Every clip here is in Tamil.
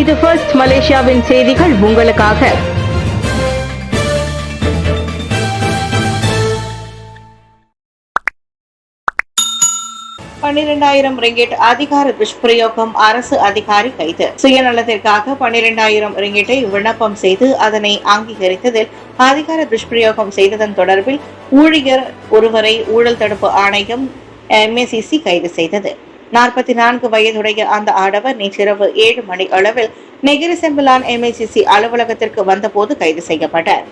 இது ஃபர்ஸ்ட் மலேசியாவின் செய்திகள் உங்களுக்காக. ரிங்கிட் அதிகார துஷ்பிரயோகம், அரசு அதிகாரி கைது. சுயநலத்திற்காக 12,000 ரிங்கிட்டை விண்ணப்பம் செய்து அதனை அங்கீகரித்ததில் அதிகார துஷ்பிரயோகம் செய்ததன் தொடர்பில் ஊழியர் ஒருவரை ஊழல் தடுப்பு ஆணையம் MACC கைது செய்தது. 44 வயதுடைய அந்த ஆடவர் நேற்றிரவு 7 மணி அளவில் நெகிரி செம்பிலான் MACC அலுவலகத்திற்கு வந்தபோது கைது செய்யப்பட்டார்.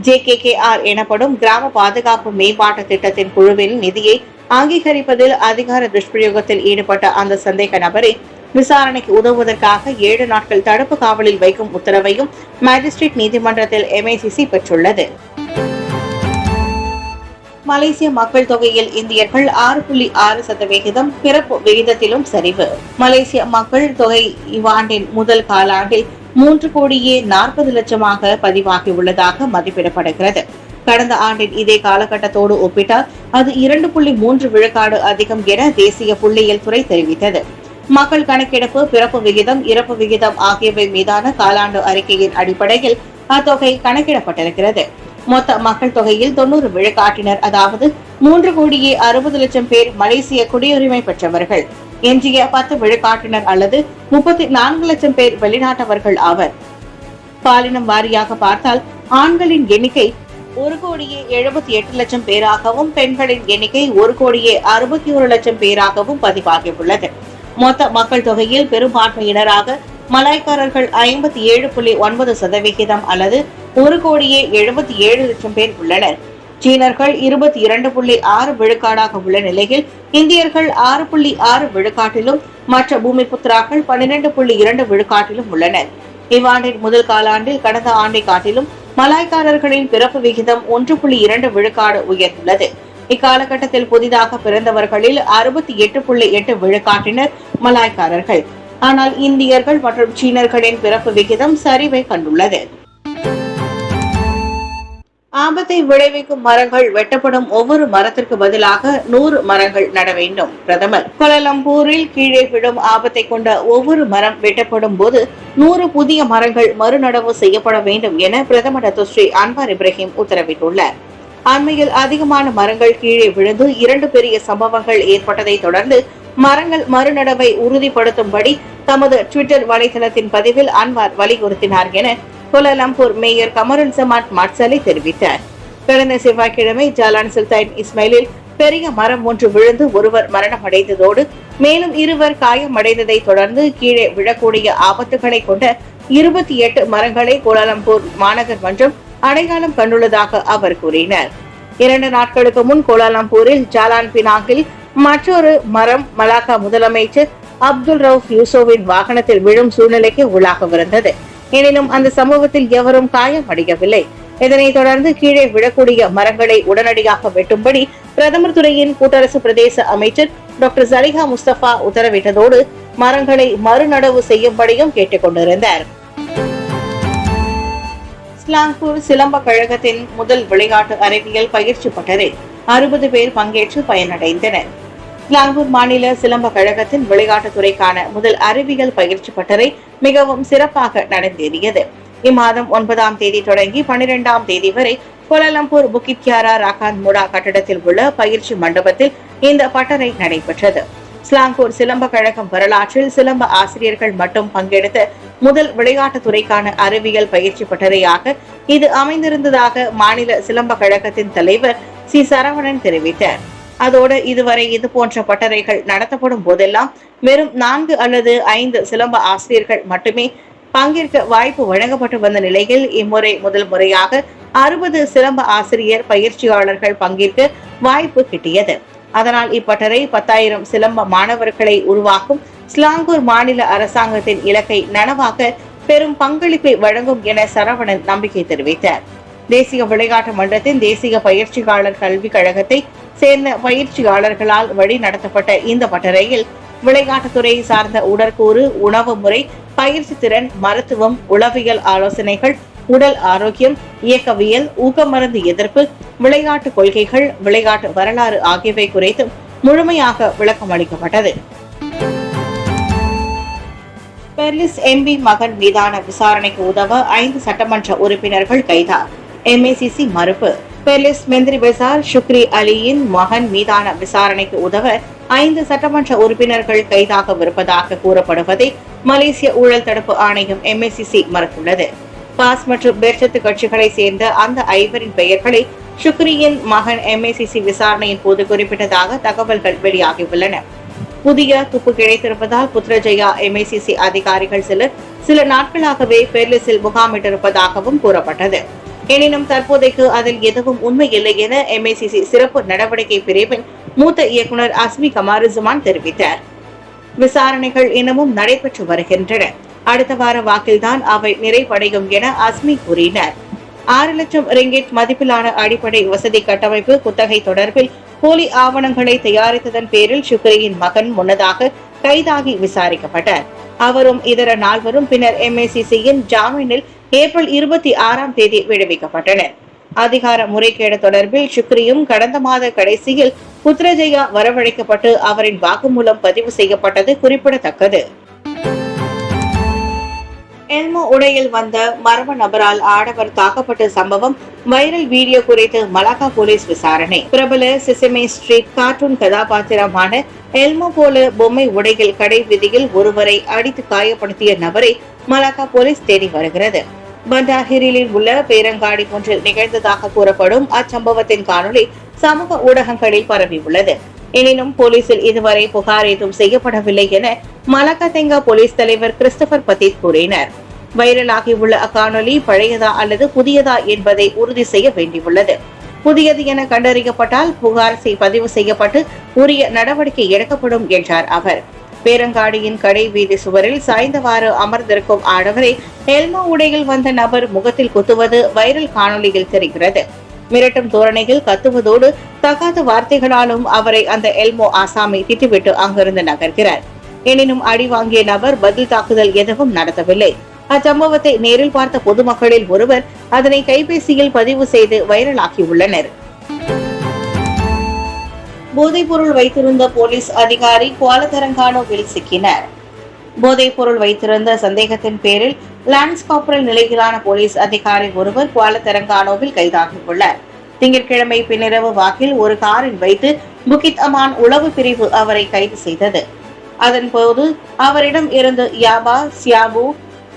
JKKR எனப்படும் கிராம பாதுகாப்பு மேம்பாட்டு திட்டத்தின் குழுவின் நிதியை அங்கீகரிப்பதில் அதிகார துஷ்பிரயோகத்தில் ஈடுபட்ட அந்த சந்தேக நபரை விசாரணைக்கு உதவுவதற்காக 7 நாட்கள் தடுப்பு காவலில் வைக்கும் உத்தரவையும் மேஜிஸ்ட்ரேட் நீதிமன்றத்தில் MACC பெற்றுள்ளது. மலேசிய மக்கள் தொகையில் இந்தியர்கள் 6.6% பிறப்பு விகிதத்திலும் சரிவு. மலேசிய மக்கள் தொகை இவ்வாண்டின் முதல் காலாண்டில் 3,40,00,000 பதிவாகியுள்ளதாக மதிப்பிடப்படுகிறது. கடந்த ஆண்டின் இதே காலகட்டத்தோடு ஒப்பிட்டால் அது 2.3 விழுக்காடு அதிகம் என தேசிய புள்ளியியல் துறை தெரிவித்தது. மக்கள் கணக்கெடுப்பு, பிறப்பு விகிதம், இறப்பு விகிதம் ஆகியவை மீதான காலாண்டு அறிக்கையின் அடிப்படையில் அத்தொகை கணக்கிடப்பட்டிருக்கிறது. மொத்த மக்கள் தொகையில் 90 விழுக்காட்டினர், அதாவது 3,60,00,000 பேர் மலேசிய குடியுரிமை பெற்றவர்கள். எஞ்சிய 10 விழுக்காட்டினர் அல்லது 34 லட்சம் பேர் வெளிநாட்டவர்கள் ஆவர். பாலினம் வாரியாக பார்த்தால் ஆண்களின் எண்ணிக்கை 1,78,00,000 பேராகவும், பெண்களின் எண்ணிக்கை 1,61,00,000 பேராகவும் பதிவாகியுள்ளது. மொத்த மக்கள் தொகையில் பெரும்பான்மையினராக மலாய்க்காரர்கள் 57.9% அல்லது 1,77,00,000 பேர் உள்ளனர். சீனர்கள் 22.6 விழுக்காடாக உள்ள நிலையில் இந்தியர்கள் 6.6 விழுக்காட்டிலும் மற்ற பூமிபுத்திராக்கள் 12.2 விழுக்காட்டிலும் உள்ளனர். இவ்வாண்டின் முதல் காலாண்டில் கடந்த ஆண்டை காட்டிலும் மலாய்க்காரர்களின் பிறப்பு விகிதம் 1.2 விழுக்காடு உயர்ந்துள்ளது. இக்காலகட்டத்தில் புதிதாக பிறந்தவர்களில் 68.8 விழுக்காட்டினர் மலாய்க்காரர்கள். ஆனால் இந்தியர்கள் மற்றும் சீனர்களின் பிறப்பு விகிதம் சரிவை கண்டுள்ளது. ஆபத்தை விளைவிக்கும் மரங்கள் வெட்டப்படும், ஒவ்வொரு மரத்திற்கு பதிலாக 100 மரங்கள் நட வேண்டும். பிரதமர் கோலாலம்பூரில் கீழே விடும் ஆபத்தை கொண்ட ஒவ்வொரு மரம் வெட்டப்படும் போது 100 புதிய மரங்கள் மறுநடவு செய்யப்பட வேண்டும் என பிரதமர் டத்துஸ்ரீ அன்வார் இப்ராஹிம் உத்தரவிட்டுள்ளார். அண்மையில் அதிகமான மரங்கள் கீழே விழுந்து 2 பெரிய சம்பவங்கள் ஏற்பட்டதை தொடர்ந்து மரங்கள் மறுநடவை உறுதிப்படுத்தும்படி தமது ட்விட்டர் வலைதளத்தின் பதிவில் அன்வார் வலியுறுத்தினார் என கோலாலம்பூர் மேயர் கமருல் ஜமான் மாட்சலி தெரிவித்தார். கடந்த செவ்வாய்க்கிழமை ஜாலான் சுல்தான் இஸ்மாயிலில் பெரிய மரம் ஒன்று விழுந்து ஒருவர் மரணமடைந்ததோடு மேலும் 2 காயமடைந்ததை தொடர்ந்து கீழே விழக்கூடிய ஆபத்துகளை கொண்ட 28 மரங்களை கோலாலம்பூர் மாநகர் மன்றம் அடையாளம் கண்டுள்ளதாக அவர் கூறினார். 2 நாட்களுக்கு முன் கோலாலம்பூரில் ஜாலான் பினாங்கில் மற்றொரு மரம் மலாக்கா முதலமைச்சர் அப்துல் ரவுப் யூசோவின் வாகனத்தில் விழும் சூழ்நிலைக்கு உள்ளாகவிருந்தது. எனினும் அந்த சம்பவத்தில் எவரும் காயமடையவில்லை. இதனைத் தொடர்ந்து கீழே விழக்கூடிய மரங்களை உடனடியாக வெட்டும்படி பிரதமர் துறையின் கூட்டரசு பிரதேச அமைச்சர் டாக்டர் ஜலிஹா முஸ்தபா உத்தரவிட்டதோடு மரங்களை மறுநடவு செய்யும்படியும் கேட்டுக் கொண்டிருந்தார். ஸ்லாங்கூர் சிலம்ப கழகத்தின் முதல் விளையாட்டு அறிவியல் பயிற்சி பட்டறை 60 பேர் பங்கேற்று பயனடைந்தனர். ஸ்லாங்கூர் மாநில சிலம்ப கழகத்தின் விளையாட்டுத் துறைக்கான முதல் அறிவியல் பயிற்சி பட்டறை மிகவும் சிறப்பாக நடந்தேறியது. இம்மாதம் 9ஆம் தேதி தொடங்கி 12ஆம் தேதி வரை கோலாலம்பூர் புக்கிட் கியாரா ராக்கான் முடா கட்டடத்தில் உள்ள பயிற்சி மண்டபத்தில் இந்த பட்டறை நடைபெற்றது. ஸ்லாங்கூர் சிலம்ப கழகம் வரலாற்றில் சிலம்ப ஆசிரியர்கள் மட்டும் பங்கெடுத்த முதல் விளையாட்டுத் துறைக்கான அறிவியல் பயிற்சி பட்டறையாக இது அமைந்திருந்ததாக மாநில சிலம்ப கழகத்தின் தலைவர் சி சரவணன் தெரிவித்தார். அதோடு இதுவரை இது போன்ற பட்டறைகள் நடத்தப்படும் போதெல்லாம் வெறும் 4 அல்லது 5 சிலம்ப ஆசிரியர்கள் மட்டுமே பங்கேற்க வாய்ப்பு வழங்கப்பட்டு வந்த நிலையில் இம்முறை முதல் முறையாக 60 சிலம்ப ஆசிரியர் பயிற்சியாளர்கள் பங்கேற்க வாய்ப்பு கிட்டியது. அதனால் இப்பட்டறை 10,000 சிலம்ப மாணவர்களை உருவாக்கும் ஸ்லாங்கூர் மாநில அரசாங்கத்தின் இலக்கை நனவாக்க பெரும் பங்களிப்பை வழங்கும் என சரவணன் நம்பிக்கை தெரிவித்தார். தேசிய விளையாட்டு மன்றத்தின் தேசிய பயிற்சியாளர் கல்விக் கழகத்தை சேர்ந்த பயிற்சியாளர்களால் வழி நடத்தப்பட்ட இந்த பட்டறையில் விளையாட்டுத்துறை சார்ந்த உடற்கூறு, உணவு முறை, பயிற்சி திறன், மருத்துவம், உளவியல் ஆலோசனைகள், உடல் ஆரோக்கியம், இயக்கவியல், ஊக்கமருந்து எதிர்ப்பு, விளையாட்டு கொள்கைகள், விளையாட்டு வரலாறு ஆகியவை குறித்தும் முழுமையாக விளக்கம் அளிக்கப்பட்டது. பெர்லிஸ் எம்பி மகன் மீதான விசாரணைக்கு உதவ 5 சட்டமன்ற உறுப்பினர்கள் கைதா. MACC மறுப்பு. பெர்லிஸ் மெந்திரி பெசார் ஷுக்ரி அலியின் மகன் மீதான விசாரணைக்கு உதவ 5 சட்டமன்ற உறுப்பினர்கள் கைதாகவிருப்பதாக கூறப்படுவதை மலேசிய ஊழல் தடுப்பு ஆணையம் MACC மறுத்துள்ளது. பாஸ் மற்றும் பெர்சத்து கட்சிகளை சேர்ந்த அந்த 5 பெயர்களை ஷுக்ரியின் மகன் MACC விசாரணையின் போது குறிப்பிட்டதாக தகவல்கள் வெளியாகியுள்ளன. புதிய துப்பு கிடைத்திருப்பதால் புத்ரஜயா MACC அதிகாரிகள் சில நாட்களாகவே பெர்லிஸில் முகாமிட்டிருப்பதாகவும் கூறப்பட்டது. எனினும் தற்போதைக்கு அதில் எதுவும் உண்மை இல்லை என MACC சிறப்பு நடவடிக்கை பிரிவின் மூத்த இயக்குநர் அஸ்மி கமாருசுமான் தெரிவித்தார். விசாரணைகள் இன்னமும் நடைபெற்று வருகின்றன. அடுத்த வார வாக்கில்தான் அவை நிறைவடையும் என அஸ்மி கூறினார். 6 லட்சம் ரிங்கிட் மதிப்பிலான அடிப்படை வசதி கட்டமைப்பு குத்தகை தொடர்பில் போலி ஆவணங்களை தயாரித்ததன் பேரில் ஷுக்ரியின் மகன் முன்னதாக கைதாகி விசாரிக்கப்பட்டார். அவரும் இதர 4 பின்னர் MACCயின் ஜாமீனில் ஏப்ரல் 26ஆம் தேதி விடுவிக்கப்பட்டனர். அதிகார முறைகேடு தொடர்பில் ஷுக்ரியும் கடந்த மாத கடைசியில் புத்ரஜயா வரவழைக்கப்பட்டு அவரின் வாக்குமூலம் பதிவு செய்யப்பட்டது குறிப்பிடத்தக்கது. எல்மோ உடையில் வந்த மர்ம நபரால் ஆடவர் தாக்கப்பட்ட சம்பவம் வைரல் வீடியோ குறித்து மலாக்கா போலீஸ் விசாரணை. பிரபல சிசமே ஸ்ட்ரீட் கார்ட்டூன் கதாபாத்திரமான எல்மோ போல பொம்மை உடையில் கடை வீதியில் ஒருவரை அடித்து காயப்படுத்திய நபரை மலாக்கா போலீஸ் தேடி வருகிறது. பண்டாஹிரிலில் உள்ள பேரங்காடி ஒன்றில் நிகழ்ந்ததாக கூறப்படும் அச்சம்பவத்தின் காணொலி சமூக ஊடகங்களில் பரவியுள்ளது. எனினும் போலீசில் இதுவரை புகார் ஏதும் செய்யப்படவில்லை என மலாக்கா தெங்கா போலீஸ் தலைவர் கிறிஸ்டபர் பத்தீத் கூறினார். வைரலாகியுள்ள அக்காணொலி பழையதா அல்லது புதியதா என்பதை உறுதி செய்ய வேண்டியுள்ளது. புதியது என கண்டறியப்பட்டால் புகார் பதிவு செய்யப்பட்டு உரிய நடவடிக்கை எடுக்கப்படும் என்றார் அவர். பேரங்காடியின் கடை வீதி சுவரில் சாய்ந்தவாறு அமர்ந்திருக்கும் ஆடவரை எல்மோ உடையில் வந்த நபர் முகத்தில் குத்துவது வைரல் காணொலியில் தெரிகிறது. மிரட்டும் தோரணையில் கத்துவதோடு தகாத வார்த்தைகளாலும் அவரை அந்த எல்மோ ஆசாமி திட்டிவிட்டு அங்கிருந்து நகர்கிறார். எனினும் அடி வாங்கிய நபர் பதில் தாக்குதல் எதுவும் நடத்தவில்லை. அச்சம்பவத்தை நேரில் பார்த்த பொதுமக்களில் ஒருவர் அதனை கைபேசியில் பதிவு செய்து வைரலாக்கியுள்ளனர். போதைப்பொருள் வைத்திருந்த போலீஸ் அதிகாரி குவாலதரங்கானோவில் சிக்கினார். போதைப்பொருள் வைத்திருந்த சந்தேகத்தின் பேரில் லான்ஸ் கார்பரல் நிலையிலான போலீஸ் அதிகாரி ஒருவர் குவாலதரங்கானோவில் கைதாகியுள்ளார். திங்கட்கிழமை பின்னிரவு வாக்கில் ஒரு காரில் வைத்து புகித் அமான் உளவு பிரிவு அவரை கைது செய்தது. அதன்போது அவரிடம் இருந்து யாபா, சியாபு,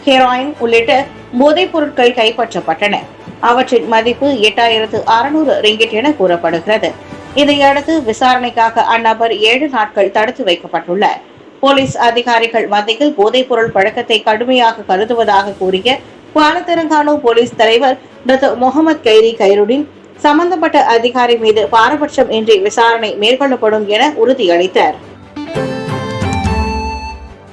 ஹெராயின் உள்ளிட்ட போதைப் பொருட்கள் கைப்பற்றப்பட்டன. அவற்றின் மதிப்பு 8600 ரிங்கிட் என கூறப்படுகிறது. இதையடுத்து விசாரணைக்காக அந்நபர் 7 நாட்கள் தடுத்து வைக்கப்பட்டுள்ளார். போலீஸ் அதிகாரிகள் மத்தியில் போதைப் பொருள் பழக்கத்தை கடுமையாக கருதுவதாக கூறிய குவாலதரங்கானோ போலீஸ் தலைவர் டாக்டர் முகமது கைரி கைருடின் சம்பந்தப்பட்ட அதிகாரி மீது பாரபட்சம் இன்றி விசாரணை மேற்கொள்ளப்படும் என உறுதியளித்தார்.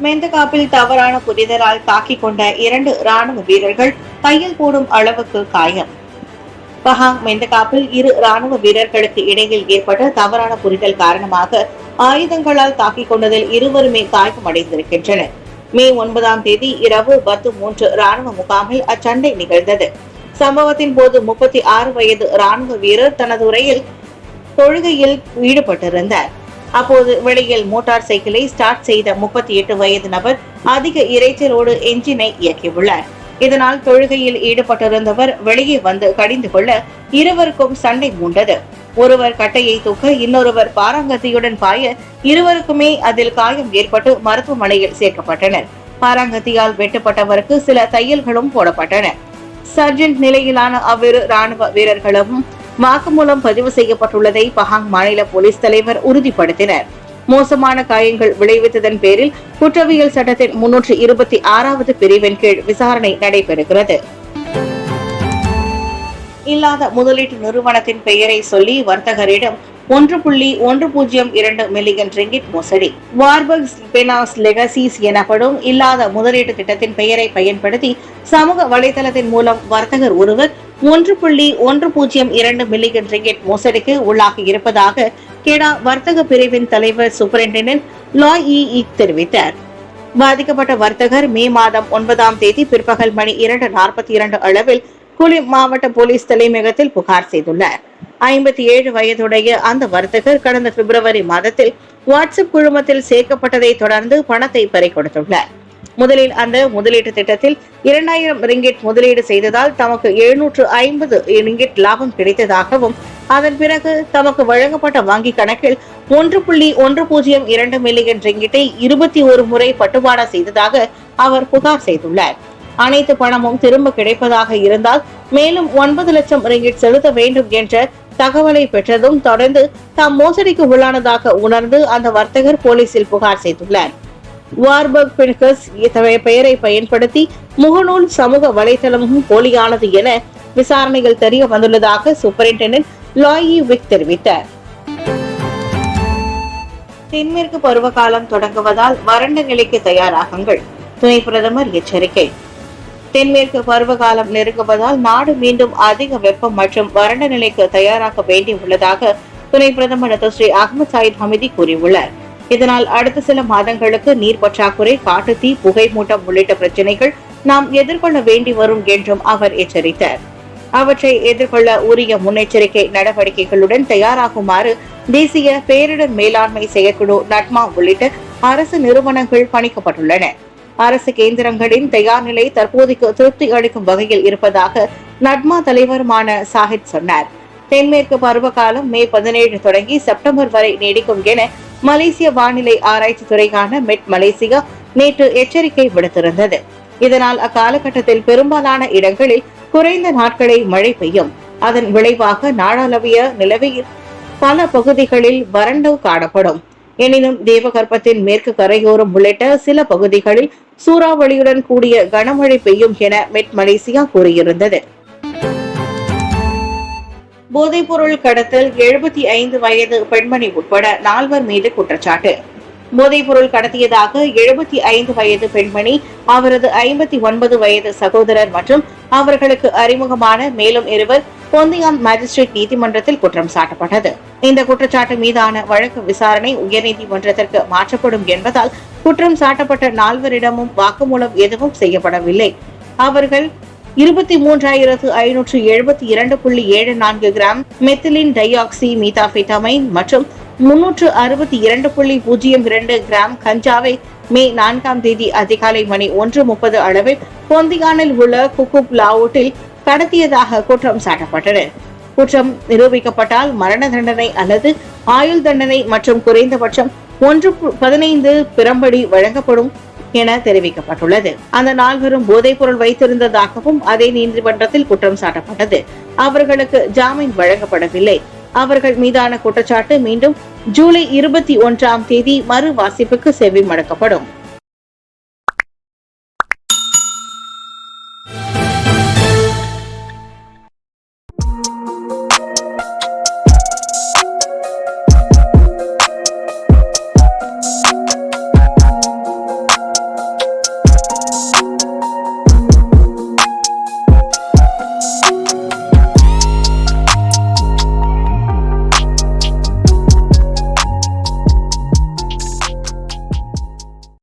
மெந்தகாப்பில் தவறான புரிதலால் தாக்கிக் கொண்ட 2 ராணுவ வீரர்கள் கையில் போடும் அளவுக்கு காயம். பஹாங் மெந்தகாப்பில் 2 ராணுவ வீரர்களுக்கு இடையில் ஏற்பட்ட தவறான புரிதல் காரணமாக ஆயுதங்களால் தாக்கிக் கொண்டதில் இருவருமே காயமடைந்திருக்கின்றனர். மே 9ஆம் தேதி இரவு பத்து 3 ராணுவ முகாமில் அச்சண்டை நிகழ்ந்தது. சம்பவத்தின் போது 36 வயது ராணுவ வீரர் தனது உரையில் தொழுகையில் ஈடுபட்டிருந்தார். அப்போது வெளியில் மோட்டார் சைக்கிளை ஸ்டார்ட் செய்த 38 வயது நபர் அதிக இரைச்சலோடு என்ஜினை இயக்கியுள்ளார். இதனால் தொழுகையில் ஈடுபட்டிருந்தவர் வெளியே வந்து கடிந்து கொள்ள இருவருக்கும் சண்டை மூண்டது. ஒருவர் கட்டையை தூக்க இன்னொருவர் பாராங்கத்தியுடன் பாய இருவருக்குமே அதில் காயம் ஏற்பட்டு மருத்துவமனையில் சேர்க்கப்பட்டனர். பாராங்கத்தியால் வெட்டுப்பட்டவருக்கு சில தையல்களும் போடப்பட்டன. சர்ஜென்ட் நிலையிலான அவ்விரு ராணுவ வீரர்களும் வாக்குமூலம் பதிவு செய்யப்பட்டுள்ளதை பஹாங் மாநில போலீஸ் தலைவர் உறுதிப்படுத்தினர். மோசமான காயங்கள் விளைவித்ததன் பேரில் குற்றவியல் சட்டத்தின் 326வது பிரிவின் கீழ் விசாரணை நடைபெறுகிறது. இல்லாத முதலீட்டு நிறுவனத்தின் பெயரை சொல்லி வர்த்தகரிடம் 1.102 மில்லியன் ரிங்கிட் மோசடி. வார்பர்க்ஸ் பெனாஸ் லெகசிஸ் எனப்படும் இல்லாத முதலீட்டு திட்டத்தின் பெயரை பயன்படுத்தி சமூக வலைதளத்தின் மூலம் வர்த்தகர் ஒருவர் 1.102 மில்லியன் ரிங்கிட் மோசடிக்கு உள்ளாகி இருப்பதாக கெடா வர்த்தக பிரிவின் தலைவர் சூப்பரிண்டென்டென்ட் லாய் தெரிவித்தார். பாதிக்கப்பட்ட வர்த்தகர் மே மாதம் 9ஆம் தேதி பிற்பகல் மணி 2:42 அளவில் குலிம் மாவட்ட போலீஸ் தலைமையகத்தில் புகார் செய்துள்ளார். 57 வயதுடைய அந்த வர்த்தகர் கடந்த பிப்ரவரி மாதத்தில் வாட்ஸ்அப் குழுமத்தில் சேர்க்கப்பட்டதை தொடர்ந்து பணத்தை பறிகொடுத்துள்ளார். முதலில் அந்த முதலீட்டு திட்டத்தில் 2000 ரிங்கிட் முதலீடு செய்ததால் தமக்கு 750 ரிங்கிட் லாபம் கிடைத்ததாகவும், அதன் பிறகு தமக்கு வழங்கப்பட்ட வங்கி கணக்கில் 1.102 மில்லியன் ரிங்கிட்டை 21 முறை பட்டுவாடா செய்ததாக அவர் புகார் செய்துள்ளார். அனைத்து பணமும் திரும்ப கிடைப்பதாக இருந்தால் மேலும் 9 லட்சம் ரிங்கிட் செலுத்த வேண்டும் என்ற தகவலை பெற்றதும் தொடர்ந்து தாம் மோசடிக்கு உள்ளானதாக உணர்ந்து அந்த வர்த்தகர் போலீசில் புகார் செய்துள்ளார். வார்பர்க் பின்கஸ் பெயரை பயன்படுத்தி முகநூல் சமூக வலைதளமும் போலியானது என விசாரணைகள் தெரிய வந்துள்ளதாக சூப்பரிண்டென்டென்ட் லாயி விக் தெரிவித்தார். தென்மேற்கு பருவகாலம் தொடங்குவதால் வறண்ட நிலைக்கு தயாராகுங்கள், துணை பிரதமர் எச்சரிக்கை. தென்மேற்கு பருவகாலம் நெருங்குவதால் நாடு மீண்டும் அதிக வெப்பம் மற்றும் வறண்ட நிலைக்கு தயாராக வேண்டியுள்ளதாக துணை பிரதமர் ஸ்ரீ அகமது சயீத் ஹமிதி கூறியுள்ளார். இதனால் அடுத்த சில மாதங்களுக்கு நீர் பற்றாக்குறை, காட்டுத்தீ, புகை மூட்டம் உள்ளிட்ட பிரச்சினைகள் நாம் எதிர்கொள்ள வேண்டி வரும் என்றும் அவர் எச்சரித்தார். அவற்றை எதிர்கொள்ள உரிய முன்னெச்சரிக்கை நடவடிக்கைகளுடன் தயாராகுமாறு தேசிய பேரிடர் மேலாண்மை செயற்குழு, நட்மா உள்ளிட்ட அரசு நிறுவனங்கள் பணிக்கப்பட்டுள்ளன. அரசு கேந்திரங்களின் தயார் நிலை தற்போதைக்கு திருப்தி அளிக்கும் வகையில் இருப்பதாக நட்மா தலைவருமான சாஹித் சொன்னார். தென்மேற்கு பருவகாலம் மே 17 தொடங்கி செப்டம்பர் வரை நீடிக்கும் என மலேசிய வானிலை ஆராய்ச்சி துறைக்கான மெட் மலேசியா நேற்று எச்சரிக்கை விடுத்திருந்தது. இதனால் அக்காலகட்டத்தில் பெரும்பாலான இடங்களில் குறைந்த நாட்களில் மழை பெய்யும். அதன் விளைவாக நாடளாவிய நிலவையில் பல பகுதிகளில் வறண்டு காணப்படும். எனினும் தேவகற்பத்தின் மேற்கு கரையோரம் உள்ளிட்ட சில பகுதிகளில் சூறாவளியுடன் கூடிய கனமழை பெய்யும் என மெட் மலேசியா கூறியிருந்தது. போதைப்பொருள் கடத்தல் 75 வயது பெண்மணி உட்பட 4 மீது குற்றச்சாட்டு. போதைப்பொருள் கடத்தியதாக 75 வயது பெண்மணி, அவரது 59 வயது சகோதரர் மற்றும் அவர்களுக்கு அறிமுகமான மேலும் 2 பொந்தியான் மேஜிஸ்ட்ரேட் நீதிமன்றத்தில் குற்றம் சாட்டப்பட்டது. இந்த குற்றச்சாட்டு மீதான வழக்கு விசாரணை உயர்நீதிமன்றத்திற்கு மாற்றப்படும் என்பதால் குற்றம் சாட்டப்பட்ட 4 வாக்குமூலம் எதுவும் செய்யப்படவில்லை. அவர்கள் 23,572.74 கிராம் மெத்திலின் டையாக்சி மீதாபெட்டமைன் மற்றும் 362.02 கிராம் கஞ்சாவை மே 4ஆம் தேதி அதிகாலை மணி 1:30 அளவில் பொந்தியானில் உள்ள குக்குப் லாவுட்டில் கடத்தியதாக குற்றம் சாட்டப்பட்டனர். குற்றம் நிரூபிக்கப்பட்டால் மரண தண்டனை அல்லது ஆயுள் தண்டனை மற்றும் குறைந்தபட்சம் 115 பிரம்படி வழங்கப்படும் என தெரிவிக்கப்பட்டுள்ளது. அந்த 4 போதைப்பொருள் வைத்திருந்ததாகவும் அதே நீதிமன்றத்தில் குற்றம் சாட்டப்பட்டது. அவர்களுக்கு ஜாமீன் வழங்கப்படவில்லை. அவர்கள் மீதான குற்றச்சாட்டு மீண்டும் ஜூலை 21ஆம் தேதி மறு வாசிப்புக்கு செவி மடுக்கப்படும்.